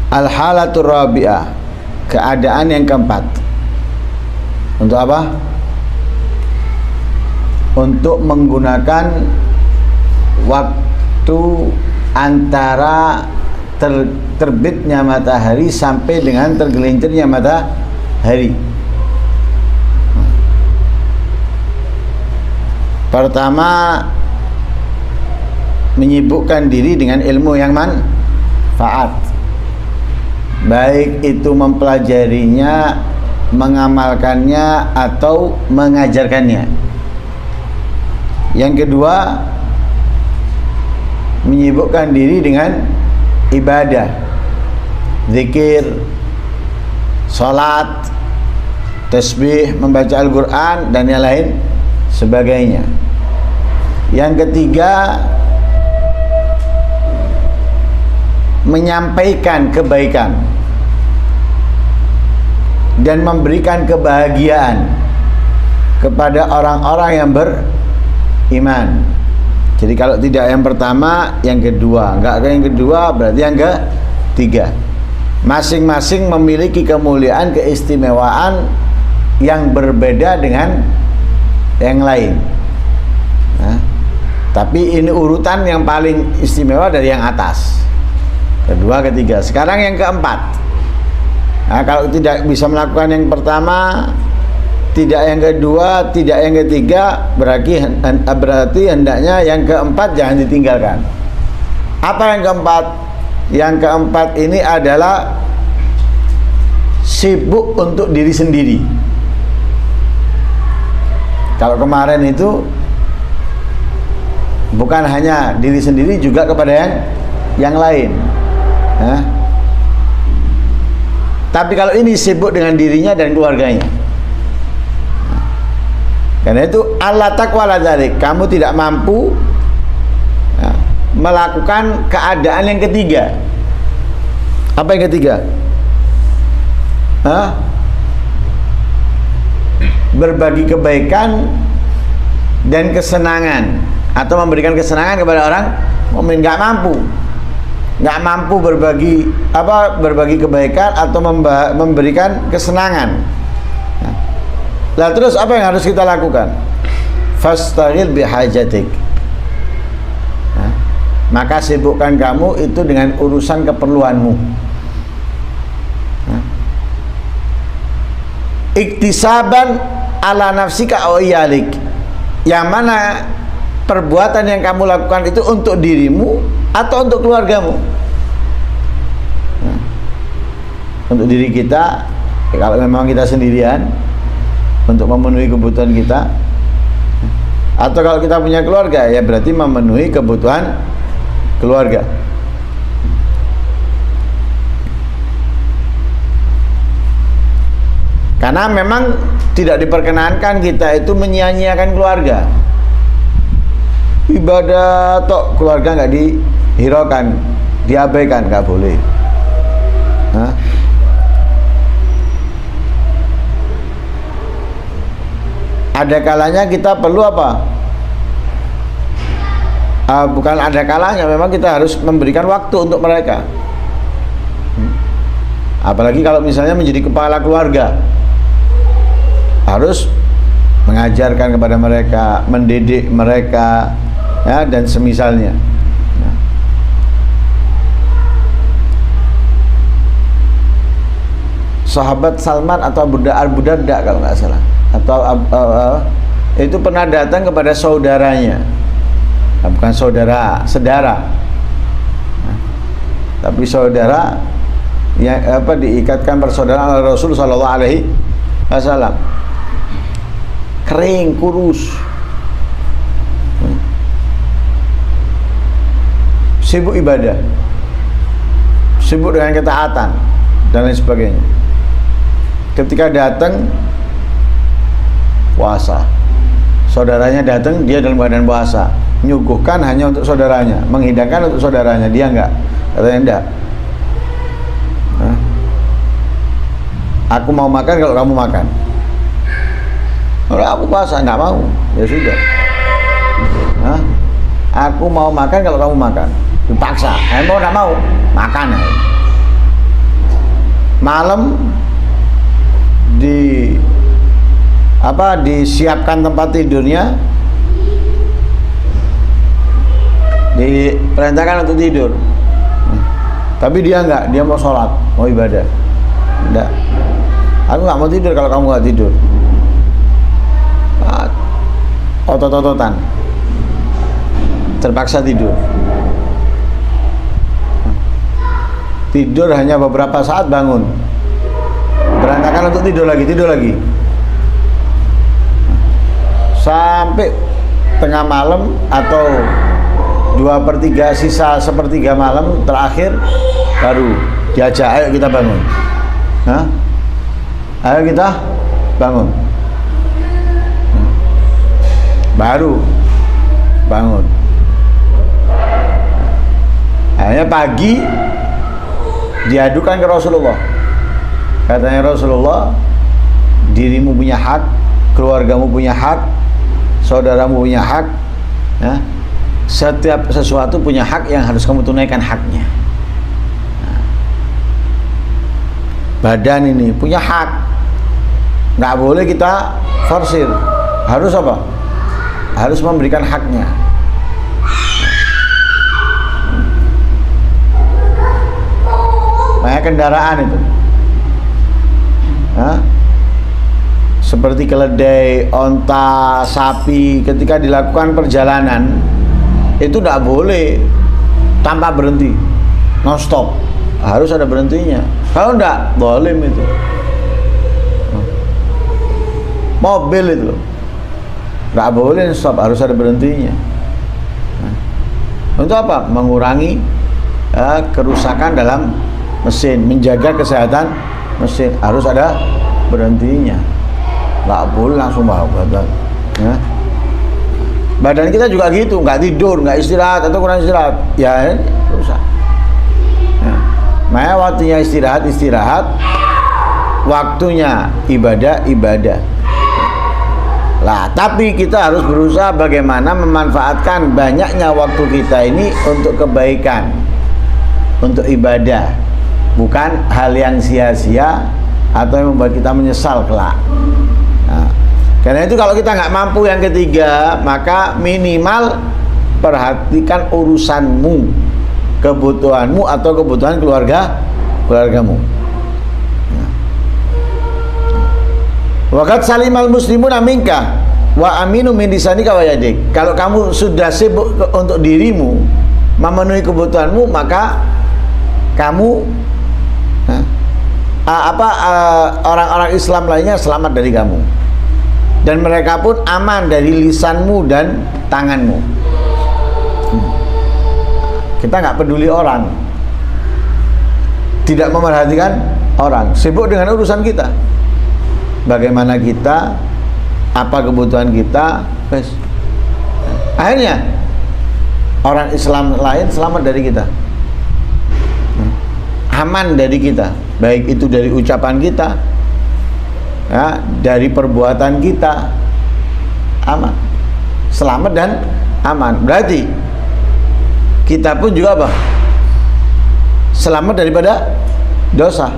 Al-halatur rabi'ah, keadaan yang keempat. Untuk apa? Untuk menggunakan waktu antara terbitnya matahari sampai dengan tergelincirnya matahari. Pertama, menyibukkan diri dengan ilmu yang manfaat, baik itu mempelajarinya, mengamalkannya, atau mengajarkannya. Yang kedua, menyibukkan diri dengan ibadah, zikir, salat, tasbih, membaca Al-Quran, dan yang lain sebagainya. Yang ketiga, menyampaikan kebaikan dan memberikan kebahagiaan kepada orang-orang yang beriman. Jadi kalau tidak yang pertama, yang kedua. Enggak yang kedua, berarti yang ketiga. Masing-masing memiliki kemuliaan, keistimewaan yang berbeda dengan yang lain. Nah, tapi ini urutan yang paling istimewa dari yang atas, kedua, ketiga. Sekarang yang keempat. Nah, kalau tidak bisa melakukan yang pertama, tidak yang kedua, tidak yang ketiga, berarti hendaknya yang keempat jangan ditinggalkan. Apa yang keempat? Yang keempat ini adalah sibuk untuk diri sendiri. Kalau kemarin itu bukan hanya diri sendiri, juga kepada yang lain. Nah, tapi kalau ini sibuk dengan dirinya dan keluarganya. Karena itu Allah taqwa la dzalik, kamu tidak mampu melakukan keadaan yang ketiga. Apa yang ketiga? Berbagi kebaikan dan kesenangan, atau memberikan kesenangan kepada orang mukmin. Nggak mampu berbagi kebaikan atau memberikan kesenangan. Nah, terus apa yang harus kita lakukan? Fastaghil bihajatik. Nah, maka sibukkan kamu itu dengan urusan keperluanmu. Nah, iktisaban ala nafsika aw iyalik, yang mana perbuatan yang kamu lakukan itu untuk dirimu atau untuk keluargamu. Nah, untuk diri kita, kalau memang kita sendirian, untuk memenuhi kebutuhan kita, atau kalau kita punya keluarga, ya berarti memenuhi kebutuhan keluarga. Karena memang tidak diperkenankan kita itu menyia-nyiakan keluarga. Ibadah tok, keluarga nggak dihiraukan, diabaikan, nggak boleh. Hah? Ada kalanya kita perlu apa? Bukan ada kalanya, memang kita harus memberikan waktu untuk mereka. Apalagi kalau misalnya menjadi kepala keluarga, harus mengajarkan kepada mereka, mendidik mereka, ya, dan semisalnya. Nah, sahabat Salman atau Abu Darda kalau nggak salah, atau itu pernah datang kepada saudaranya, nah, bukan sedara, nah, tapi saudara yang diikatkan persaudaraan oleh Rasul Sallallahu Alaihi Wasallam, kering, kurus, sibuk ibadah, sibuk dengan ketaatan dan lain sebagainya. Ketika datang puasa, saudaranya datang, dia dalam keadaan puasa, nyuguhkan hanya untuk saudaranya, menghidangkan untuk saudaranya, dia enggak, katanya enggak. Aku mau makan kalau kamu makan. Kalau aku puasa, enggak mau, ya sudah. Aku mau makan kalau kamu makan, dipaksa. Mau enggak mau, makan. malam disiapkan tempat tidurnya, diperintahkan untuk tidur, tapi dia enggak, dia mau sholat, mau ibadah. Enggak, aku nggak mau tidur kalau kamu nggak tidur. Otot-ototan, terpaksa tidur. Tidur hanya beberapa saat, bangun, berantakan untuk tidur lagi, sampai tengah malam atau 2/3, sisa 1/3 malam terakhir baru diajak, ayo kita bangun. Ayo kita bangun. Baru bangun. Akhirnya pagi diadukan ke Rasulullah. Katanya Rasulullah, dirimu punya hak, keluargamu punya hak, saudaramu punya hak, ya. Setiap sesuatu punya hak yang harus kamu tunaikan haknya. Badan ini punya hak, nggak boleh kita forsir. Harus apa? Harus memberikan haknya. Makanya kendaraan itu, seperti keledai, onta, sapi, ketika dilakukan perjalanan itu tidak boleh tanpa berhenti, non stop, harus ada berhentinya. Kalau enggak, boleh itu. Mobil itu nggak boleh stop, harus ada berhentinya. Untuk apa? Mengurangi kerusakan dalam mesin, menjaga kesehatan mesin, harus ada berhentinya. Nggak boleh langsung bawa badan. Badan kita juga gitu, nggak tidur, nggak istirahat atau kurang istirahat, ya rusak. Makanya waktunya istirahat, waktunya ibadah. Lah, tapi kita harus berusaha bagaimana memanfaatkan banyaknya waktu kita ini untuk kebaikan, untuk ibadah, bukan hal yang sia-sia atau yang membuat kita menyesal kelak. Nah, karena itu kalau kita nggak mampu yang ketiga, maka minimal perhatikan urusanmu, kebutuhanmu atau kebutuhan keluargamu. Waqad salimal muslimun minka wa aminu min lisanika wa yadik. Kalau kamu sudah sibuk untuk dirimu, memenuhi kebutuhanmu, maka kamu orang-orang Islam lainnya selamat dari kamu, dan mereka pun aman dari lisanmu dan tanganmu. Kita nggak peduli orang, tidak memerhatikan orang, sibuk dengan urusan kita. Bagaimana kita, apa kebutuhan kita, bes. Akhirnya orang Islam lain selamat dari kita, aman dari kita, baik itu dari ucapan kita, ya, dari perbuatan kita, aman, selamat dan aman. Berarti kita pun juga apa? Selamat daripada dosa.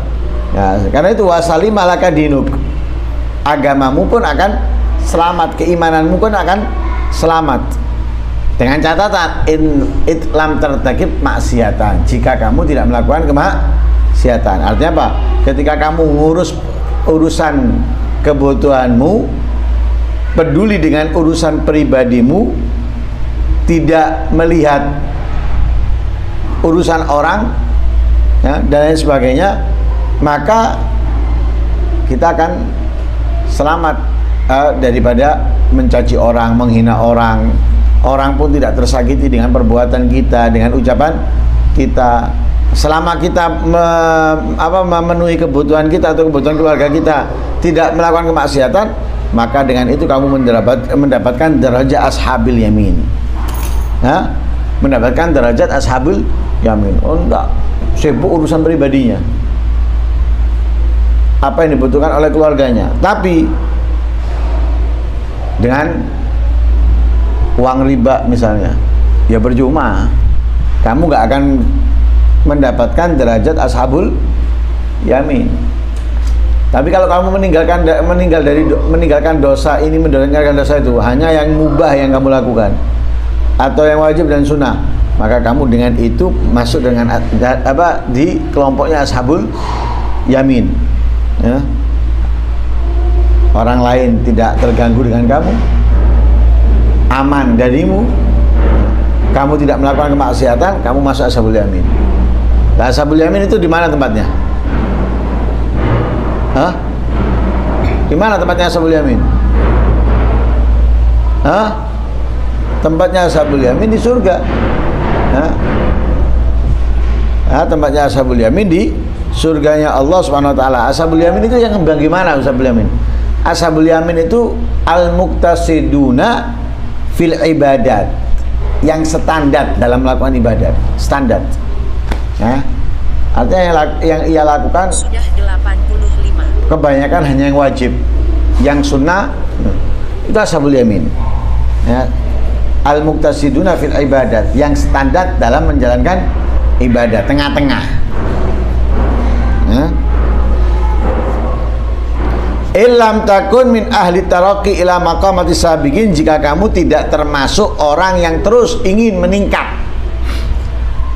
Ya, karena itu wasali malaka dinuk, agamamu pun akan selamat, keimananmu pun akan selamat. Dengan catatan lam tertakib maksiatan, jika kamu tidak melakukan kemaksiatan. Artinya apa? Ketika kamu ngurus urusan kebutuhanmu, peduli dengan urusan pribadimu, tidak melihat urusan orang, ya, dan lain sebagainya, maka kita akan selamat daripada mencaci orang, menghina orang. Orang pun tidak tersakiti dengan perbuatan kita, dengan ucapan kita. Selama kita memenuhi kebutuhan kita atau kebutuhan keluarga kita, tidak melakukan kemaksiatan, maka dengan itu kamu mendapatkan derajat ashabil yamin. Mendapatkan derajat ashabil yamin. Oh enggak, sibuk urusan pribadinya, apa yang dibutuhkan oleh keluarganya, tapi dengan uang riba misalnya, ya percuma, kamu nggak akan mendapatkan derajat ashabul yamin. Tapi kalau kamu meninggalkan dosa ini, meninggalkan dosa itu, hanya yang mubah yang kamu lakukan atau yang wajib dan sunnah, maka kamu dengan itu masuk dengan di kelompoknya ashabul yamin. Ya. Orang lain tidak terganggu dengan kamu, aman darimu, kamu tidak melakukan kemaksiatan, kamu masuk ashabul yamin. Nah, ashabul yamin itu di mana tempatnya? Hah? Di mana tempatnya ashabul yamin? Hah? Tempatnya ashabul yamin di surga. Hah? Nah, tempatnya ashabul yamin di surganya Allah Subhanahu wa taala. Ashabul yamin itu yang bagaimana ashabul yamin? Ashabul yamin itu al-muqtasiduna fil ibadat, yang standar dalam melakukan ibadat, standar. Nah, artinya yang ia lakukan sudah 85. Kebanyakan hanya yang wajib, yang sunnah itu ashabul yamin. Ya. Al-muqtasiduna fil ibadat, yang standar dalam menjalankan ibadat, tengah-tengah. Ya. Illam takun min ahli taraqi ila maqamati sabiqin, jika kamu tidak termasuk orang yang terus ingin meningkat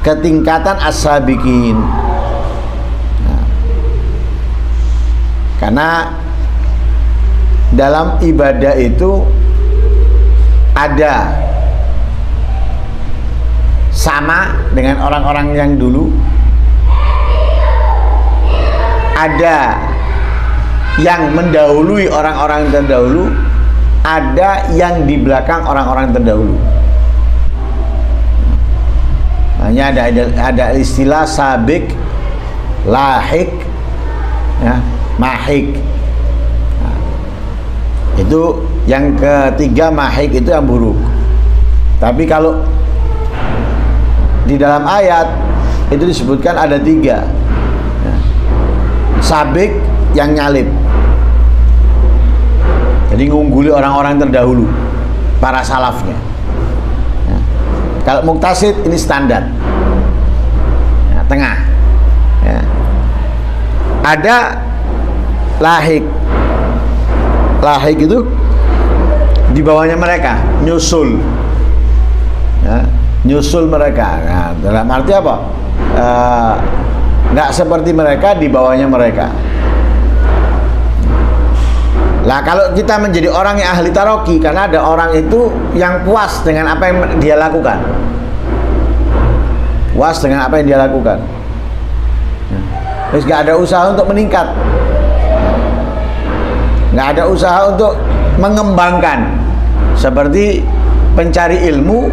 ke tingkatan as-sabiqin. Nah, karena dalam ibadah itu ada sama dengan orang-orang yang dulu, ada yang mendahului orang-orang terdahulu, ada yang di belakang orang-orang terdahulu. Hanya ada istilah sabik, lahik, ya, mahik. Nah, itu yang ketiga, mahik itu yang buruk. Tapi kalau di dalam ayat itu disebutkan ada tiga. Ya. Sabik yang nyalip, jadi ngungguli orang-orang terdahulu, para salafnya. Ya. Kalau muktasid ini standar, ya, tengah. Ya. Ada lahik, lahik itu di bawahnya mereka, nyusul, ya, nyusul mereka. Nah, dalam arti apa? Nggak seperti mereka, di bawahnya mereka. Lah kalau kita menjadi orang yang ahli taroki, karena ada orang itu yang puas dengan apa yang dia lakukan, puas dengan apa yang dia lakukan, terus gak ada usaha untuk meningkat, gak ada usaha untuk mengembangkan. Seperti pencari ilmu,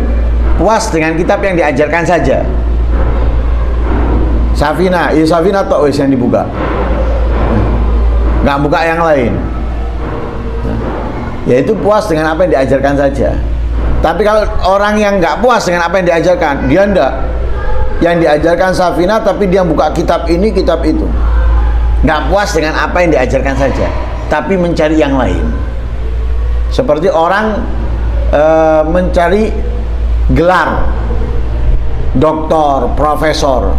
puas dengan kitab yang diajarkan saja. Safina, ya Safina tok wis yang dibuka, gak buka yang lain. Yaitu puas dengan apa yang diajarkan saja. Tapi kalau orang yang nggak puas dengan apa yang diajarkan, dia ndak, yang diajarkan Safina tapi dia buka kitab ini, kitab itu, nggak puas dengan apa yang diajarkan saja, tapi mencari yang lain. Seperti orang mencari gelar doktor, profesor,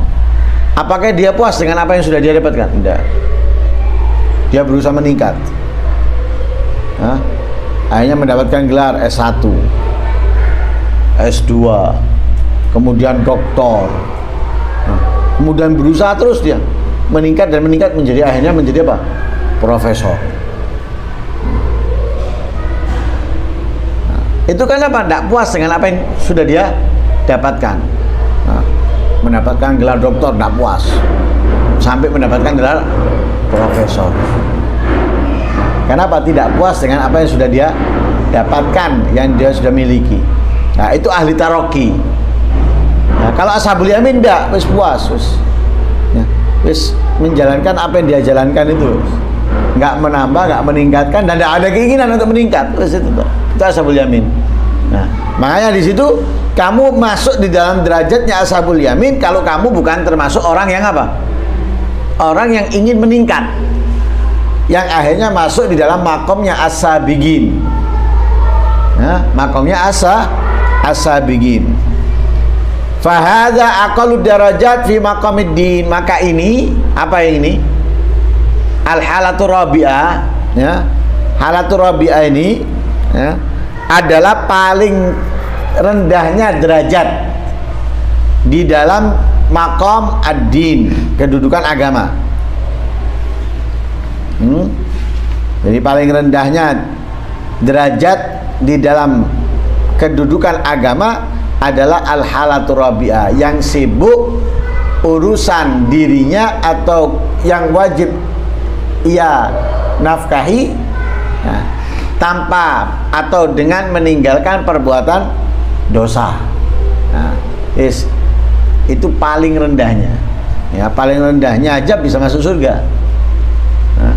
apakah dia puas dengan apa yang sudah dia dapatkan? Tidak. Dia berusaha meningkat. Hah? Akhirnya mendapatkan gelar S1, S2, kemudian doktor. Nah, kemudian berusaha terus dia meningkat dan meningkat, akhirnya menjadi apa? Profesor. Nah, itu kan apa? Tidak puas dengan apa yang sudah dia dapatkan. Nah, mendapatkan gelar doktor tidak puas, sampai mendapatkan gelar profesor. Kenapa? Tidak puas dengan apa yang sudah dia dapatkan, yang dia sudah miliki. Nah, itu ahli taroki. Nah, kalau ashabul yamin tidak, wis puas, wis menjalankan apa yang dia jalankan itu, nggak menambah, nggak meningkatkan, dan tidak ada keinginan untuk meningkat. Wis itu ashabul yamin. Nah, makanya di situ kamu masuk di dalam derajatnya ashabul yamin kalau kamu bukan termasuk orang yang apa? Orang yang ingin meningkat, yang akhirnya masuk di dalam makomnya as-sabiqin. Nah, makomnya as-sabiqin. Fahadha aqallu darajat fi maqamiddin. Maka ini, apa yang ini? Al-halatur rabi'ah, ya. Halatur rabi'ah ini, ya, adalah paling rendahnya derajat di dalam maqam ad-din, kedudukan agama. Jadi paling rendahnya derajat di dalam kedudukan agama adalah al-halatur rabi'ah, yang sibuk urusan dirinya atau yang wajib ia nafkahi, ya, tanpa atau dengan meninggalkan perbuatan dosa. Nah, itu paling rendahnya, ya, paling rendahnya aja bisa masuk surga. Nah,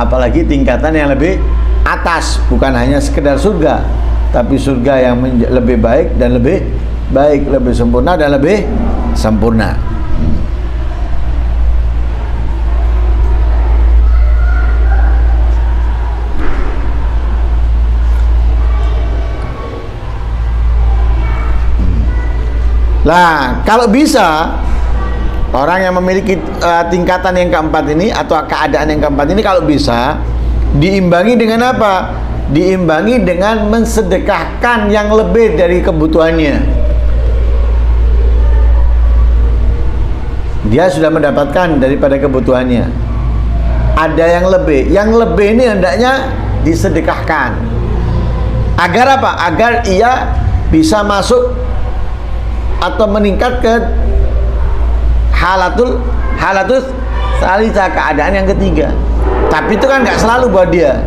apalagi tingkatan yang lebih atas, bukan hanya sekedar surga, tapi surga yang lebih baik dan lebih baik, lebih sempurna dan lebih sempurna. Nah, kalau bisa orang yang memiliki tingkatan yang keempat ini atau keadaan yang keempat ini, kalau bisa diimbangi dengan apa? Diimbangi dengan mensedekahkan yang lebih dari kebutuhannya. Dia sudah mendapatkan daripada kebutuhannya, ada yang lebih. Yang lebih ini hendaknya disedekahkan. Agar apa? Agar ia bisa masuk atau meningkat ke halatul salisa, keadaan yang ketiga. Tapi itu kan nggak selalu buat dia.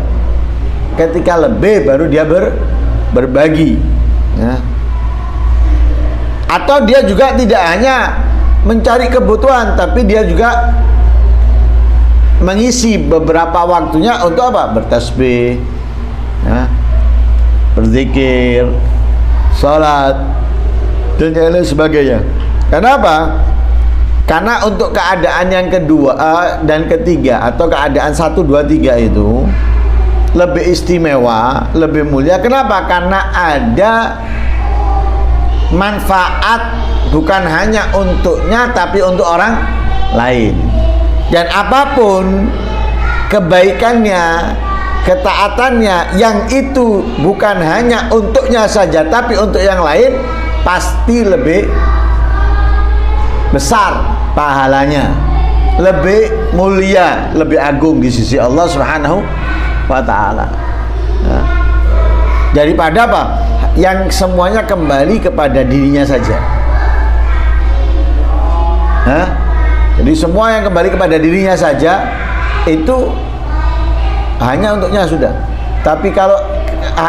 Ketika lebih baru dia berbagi, ya. Atau dia juga tidak hanya mencari kebutuhan, tapi dia juga mengisi beberapa waktunya untuk apa? Bertasbih, ya, berzikir, sholat, dan lain sebagainya. Kenapa? Karena untuk keadaan yang kedua dan ketiga, atau keadaan 1, 2, 3 itu lebih istimewa, lebih mulia. Kenapa? Karena ada manfaat bukan hanya untuknya, tapi untuk orang lain. Dan apapun kebaikannya, ketaatannya, yang itu bukan hanya untuknya saja, tapi untuk yang lain, pasti lebih besar pahalanya, lebih mulia, lebih agung di sisi Allah Subhanahu wa ta'ala, ya. Daripada apa? Yang semuanya kembali kepada dirinya saja. Hah? Jadi semua yang kembali kepada dirinya saja itu hanya untuknya sudah. Tapi kalau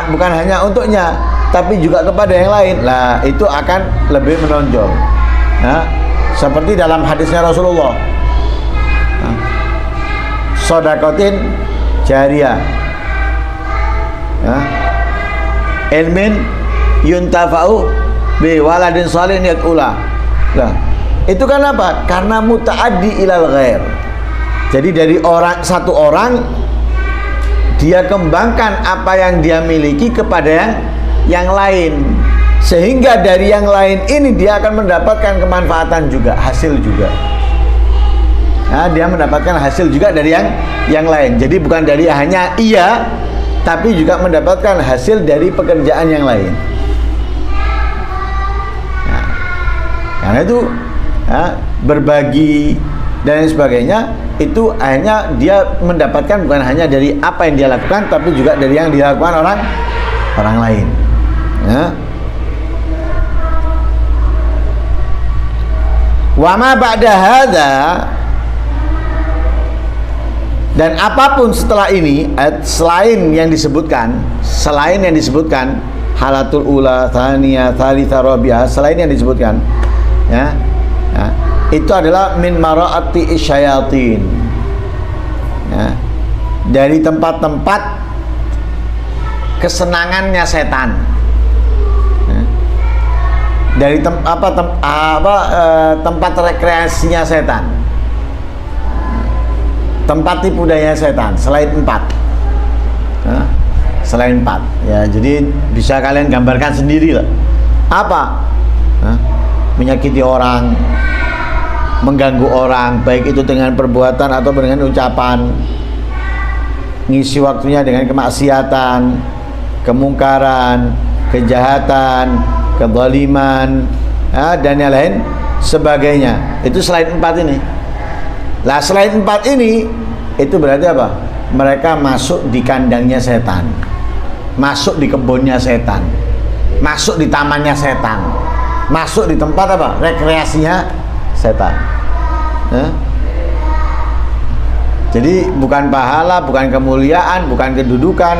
bukan hanya untuknya, tapi juga kepada yang lain, lah itu akan lebih menonjol. Nah, seperti dalam hadisnya Rasulullah, nah, sodakotin jariyah, ya, ilmin yuntafa'u bi waladin salihin yad'ula. Nah, itu kan apa? Karena muta'addi ilal ghair. Jadi dari satu orang dia kembangkan apa yang dia miliki kepada yang lain, sehingga dari yang lain ini dia akan mendapatkan kemanfaatan juga, hasil juga. Nah, dia mendapatkan hasil juga dari yang lain. Jadi bukan dari hanya ia, tapi juga mendapatkan hasil dari pekerjaan yang lain. Nah, karena itu, ya, berbagi dan sebagainya itu hanya dia mendapatkan bukan hanya dari apa yang dia lakukan, tapi juga dari yang dilakukan orang lain. Ya. Wa ma ba'da hadza, dan apapun setelah ini, selain yang disebutkan halatul ula, tsaniyah, tsalitsa, rabi'ah, selain yang disebutkan, ya, ya, itu adalah min mara'ati isyayatin, ya, dari tempat-tempat kesenangannya setan, ya, dari tempat rekreasinya setan, tempat tipu daya setan. Selain 4, ya, selain 4, ya, jadi bisa kalian gambarkan sendiri lah. Apa? Ya, menyakiti orang, mengganggu orang, baik itu dengan perbuatan atau dengan ucapan, ngisi waktunya dengan kemaksiatan, kemungkaran, kejahatan, kezaliman, dan yang lain sebagainya. Itu selain 4 ini. Lah selain 4 ini, itu berarti apa? Mereka masuk di kandangnya setan, masuk di kebunnya setan, masuk di tamannya setan, masuk di tempat apa? Rekreasinya setan. Jadi bukan pahala, bukan kemuliaan, bukan kedudukan,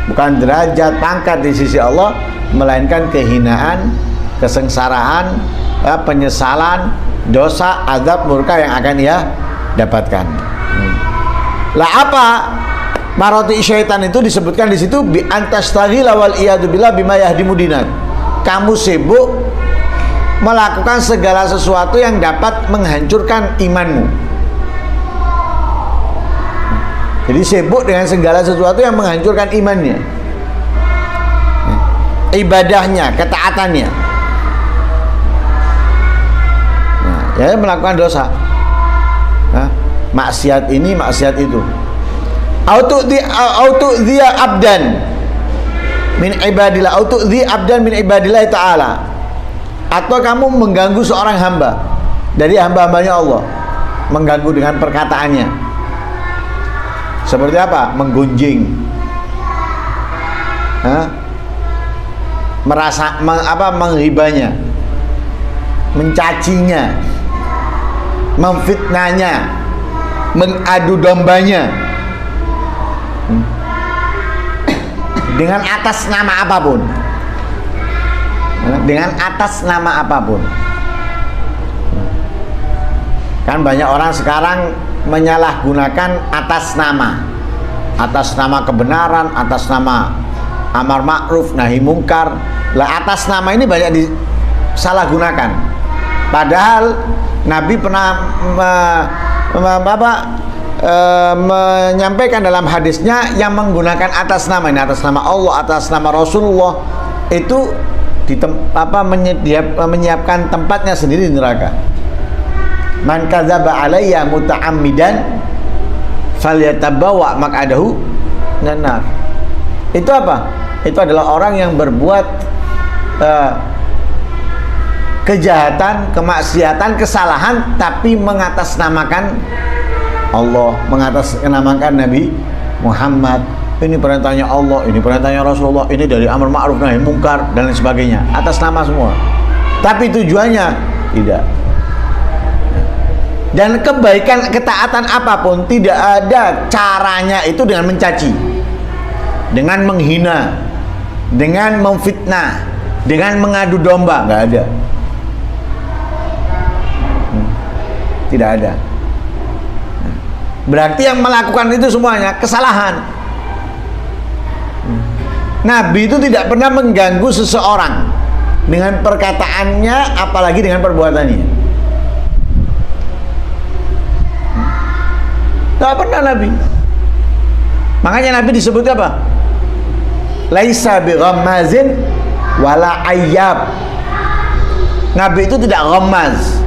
bukan derajat, pangkat di sisi Allah, melainkan kehinaan, kesengsaraan, penyesalan, dosa, azab, murka yang akan ia dapatkan. Lah apa maroti syaitan itu disebutkan di situ, bi antastaghila wal iyadu billah bima yahdimu dinak. Kamu sibuk melakukan segala sesuatu yang dapat menghancurkan imanmu. Jadi sibuk dengan segala sesuatu yang menghancurkan imannya, ibadahnya, ketaatannya. Nah, ya melakukan dosa, maksiat ini, maksiat itu. Autu dia abdan min ibadillah, autu di abdan min ibadillah ta'ala. Atau kamu mengganggu seorang hamba dari hamba-hambanya Allah, mengganggu dengan perkataannya. Seperti apa? Menggunjing, menghibahnya, mencacinya, memfitnahnya, mengadu dombanya, dengan atas nama apapun, dengan atas nama apapun. Kan banyak orang sekarang menyalahgunakan atas nama kebenaran, atas nama amar ma'ruf nahi mungkar. Lah atas nama ini banyak disalahgunakan. Padahal Nabi pernah menyampaikan dalam hadisnya yang menggunakan atas nama ini, atas nama Allah, atas nama Rasulullah, itu menyiapkan tempatnya sendiri di neraka. Man kadzaba alayya muta'ammidan falyatabawa maq'adahu minan nar. Itu apa? Itu adalah orang yang berbuat kejahatan, kemaksiatan, kesalahan, tapi mengatasnamakan Allah, mengatasnamakan Nabi Muhammad. Ini perintahnya Allah, ini perintahnya Rasulullah, ini dari amar ma'ruf nahi mungkar dan lain sebagainya, atas nama semua. Tapi tujuannya tidak. Dan kebaikan, ketaatan apapun tidak ada caranya itu dengan mencaci, dengan menghina, dengan memfitnah, dengan mengadu domba. Nggak ada, tidak ada. Berarti yang melakukan itu semuanya kesalahan. Nabi itu tidak pernah mengganggu seseorang dengan perkataannya, apalagi dengan perbuatannya. Tidak pernah Nabi. Makanya Nabi disebut apa? Laisa bi ghammazin wala ayyab. Nabi itu tidak ghammaz.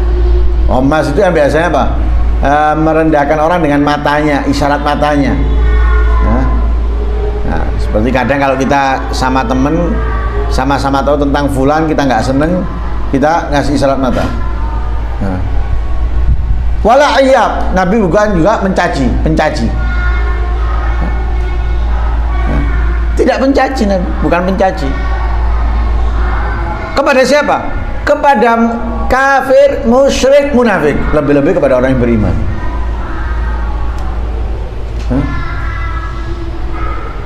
Ghammaz itu yang biasanya apa? Merendahkan orang dengan matanya, isyarat matanya. Nah, seperti kadang kalau kita sama temen, sama-sama tahu tentang fulan, kita nggak seneng, kita ngasih isyarat mata. Wala ayyab, Nabi bukan juga pencaci. Tidak pencaci Nabi, bukan pencaci. Kepada siapa? Kepada kafir, musyrik, munafik. Lebih-lebih kepada orang yang beriman.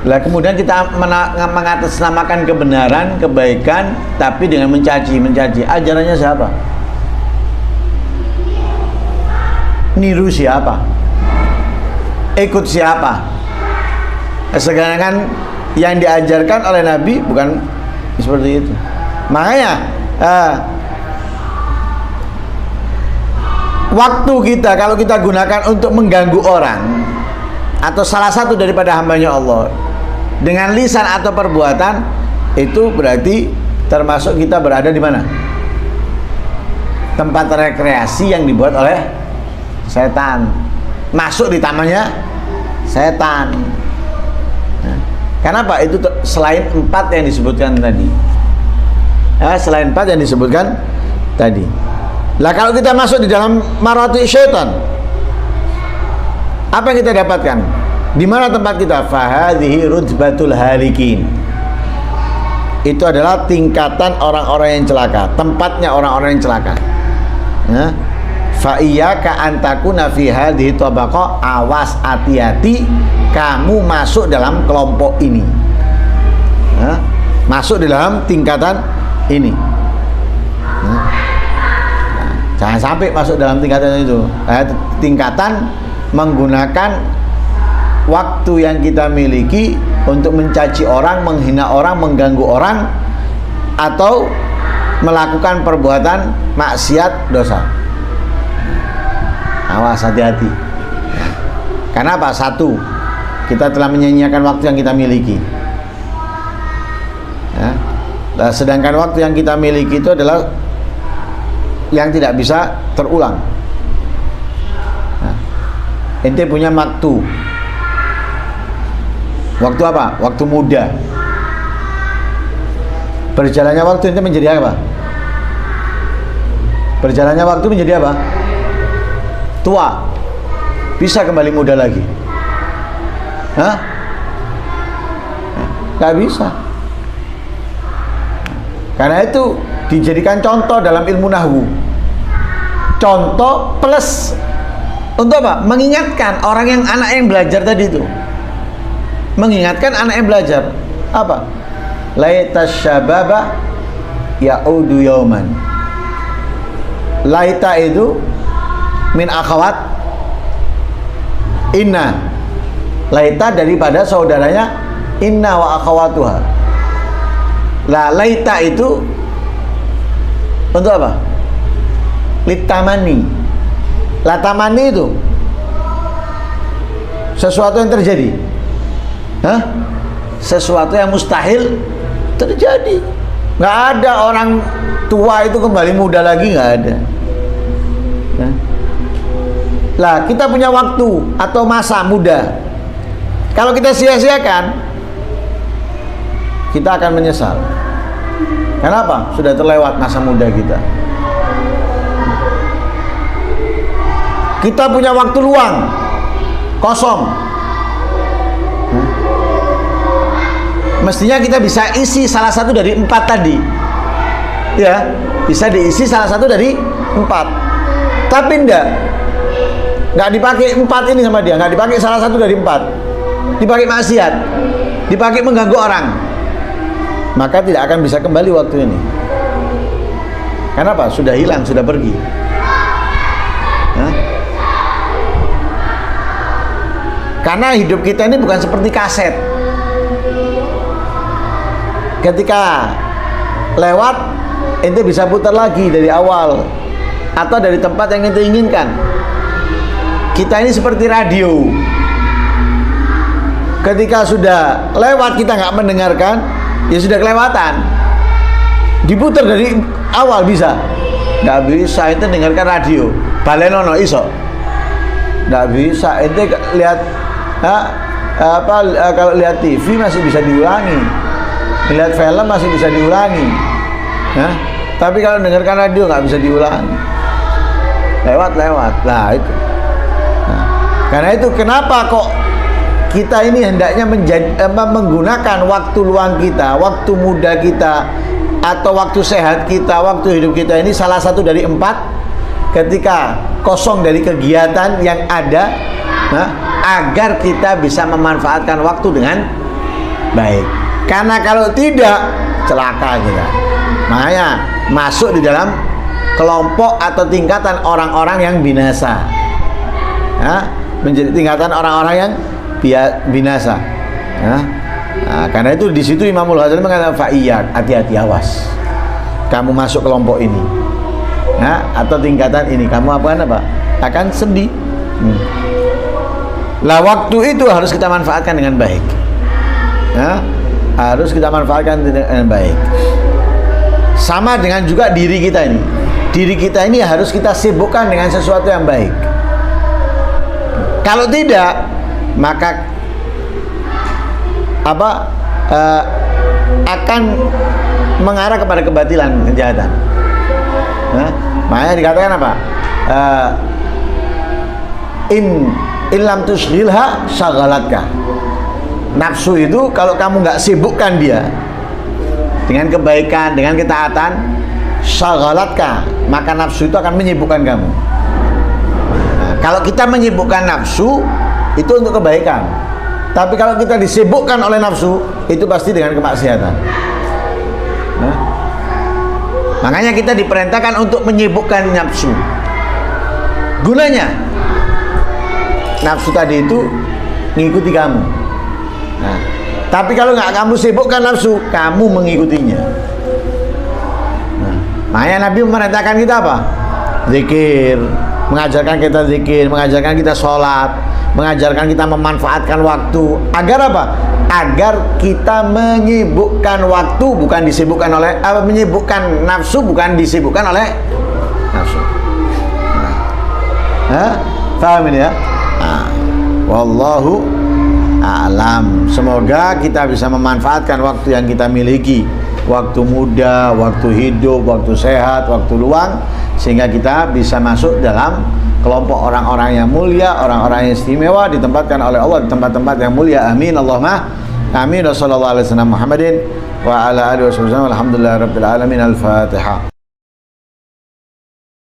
Lah kemudian kita mengatasnamakan kebenaran, kebaikan, tapi dengan mencaci. Ajarannya siapa? Niru siapa? Ikut siapa? Sedangkan yang diajarkan oleh Nabi bukan seperti itu. Makanya waktu kita kalau kita gunakan untuk mengganggu orang atau salah satu daripada hambanya Allah dengan lisan atau perbuatan, itu berarti termasuk kita berada di mana? Tempat rekreasi yang dibuat oleh setan, masuk di tamannya setan. Kenapa? Itu selain 4 yang disebutkan tadi. Selain 4 yang disebutkan tadi. Lah kalau kita masuk di dalam marati syaitan, apa yang kita dapatkan? Di mana tempat kita? Fahadhihi rutbatul halikin. Itu adalah tingkatan orang-orang yang celaka, tempatnya orang-orang yang celaka. Fa iyyaka an takuna fi hadhihi tabaqah, awas, hati-hati kamu masuk dalam kelompok ini. Masuk di dalam tingkatan ini. Jangan sampai masuk dalam tingkatan itu. Tingkatan menggunakan waktu yang kita miliki untuk mencaci orang, menghina orang, mengganggu orang, atau melakukan perbuatan maksiat, dosa. Awas, hati-hati. Karena apa? Satu, kita telah menyanyiakan waktu yang kita miliki. Nah, sedangkan waktu yang kita miliki itu adalah yang tidak bisa terulang. Ente punya waktu. Waktu apa? Waktu muda. Berjalannya waktu ente menjadi apa? Berjalannya waktu menjadi apa? Tua. Bisa kembali muda lagi? Gak bisa. Karena itu dijadikan contoh dalam ilmu nahwu. Contoh plus untuk apa? Mengingatkan orang yang anak yang belajar tadi itu. Mengingatkan anak yang belajar apa? Laitas syababa ya'udu yauman. Laita itu min akhawat inna. Laita daripada saudaranya inna wa akhawatuha. Lah laita itu untuk apa? Litamani. Latamani itu sesuatu yang terjadi. Sesuatu yang mustahil terjadi. Nggak ada orang tua itu kembali muda lagi, nggak ada. Lah kita punya waktu atau masa muda. Kalau kita sia-siakan, kita akan menyesal. Kenapa? Sudah terlewat masa muda kita. Kita punya waktu luang, kosong. Mestinya kita bisa isi salah satu dari 4 tadi. Ya, bisa diisi salah satu dari 4. Tapi enggak dipakai 4 ini sama dia, enggak dipakai salah satu dari 4. Dipakai maksiat, dipakai mengganggu orang. Maka tidak akan bisa kembali waktu ini. Kenapa? Sudah hilang, sudah pergi. Karena hidup kita ini bukan seperti kaset. Ketika lewat, ente bisa putar lagi dari awal atau dari tempat yang ente inginkan. Kita ini seperti radio. Ketika sudah lewat kita nggak mendengarkan, ya sudah kelewatan. Diputar dari awal bisa? Nggak bisa. Ente dengarkan radio balenono iso? Nggak bisa. Ente lihat kalau lihat TV masih bisa diulangi, lihat film masih bisa diulangi. Tapi kalau dengarkan radio nggak bisa diulangi. Lewat. Nah itu. Karena itu kenapa kok kita ini hendaknya menggunakan waktu luang kita, waktu muda kita, atau waktu sehat kita, waktu hidup kita ini salah satu dari 4 ketika kosong dari kegiatan yang ada, agar kita bisa memanfaatkan waktu dengan baik. Karena kalau tidak, celaka kita. Makanya masuk di dalam kelompok atau tingkatan orang-orang yang binasa. Menjadi tingkatan orang-orang yang binasa. Nah, karena itu di situ Imamul Ghazali mengatakan fa'iyyak, hati-hati, awas. Kamu masuk kelompok ini. Atau tingkatan ini, kamu apa? Akan sedih. Lah waktu itu harus kita manfaatkan dengan baik. Harus kita manfaatkan dengan baik. Sama dengan juga diri kita ini. Diri kita ini harus kita sibukkan dengan sesuatu yang baik. Kalau tidak, maka akan mengarah kepada kebatilan, kejahatan. Makanya dikatakan apa? In lam tusghilha syagalatka. Nafsu itu kalau kamu nggak sibukkan dia dengan kebaikan, dengan ketaatan, syagalatka, maka nafsu itu akan menyibukkan kamu. Nah, kalau kita menyibukkan nafsu itu untuk kebaikan, tapi kalau kita disibukkan oleh nafsu itu pasti dengan kemaksiatan. Makanya kita diperintahkan untuk menyibukkan nafsu. Gunanya nafsu tadi itu mengikuti kamu. Nah, tapi kalau nggak kamu sibukkan nafsu, kamu mengikutinya. Nah, makanya Nabi memerintahkan kita apa? Zikir, mengajarkan kita zikir, mengajarkan kita sholat, mengajarkan kita memanfaatkan waktu. Agar apa? Agar kita menyibukkan waktu, bukan disibukkan oleh menyibukkan nafsu, bukan disibukkan oleh nafsu. Paham ini ya? Wallahu a'lam. Semoga kita bisa memanfaatkan waktu yang kita miliki, waktu muda, waktu hidup, waktu sehat, waktu luang, sehingga kita bisa masuk dalam kelompok orang-orang yang mulia, orang-orang yang istimewa, ditempatkan oleh Allah di tempat-tempat yang mulia. Amin Allahumma amin. Wassallallahu alaihi wasallam Muhammadin wa ala alihi wasallam. Alhamdulillah rabbil alamin. Al-Fatihah.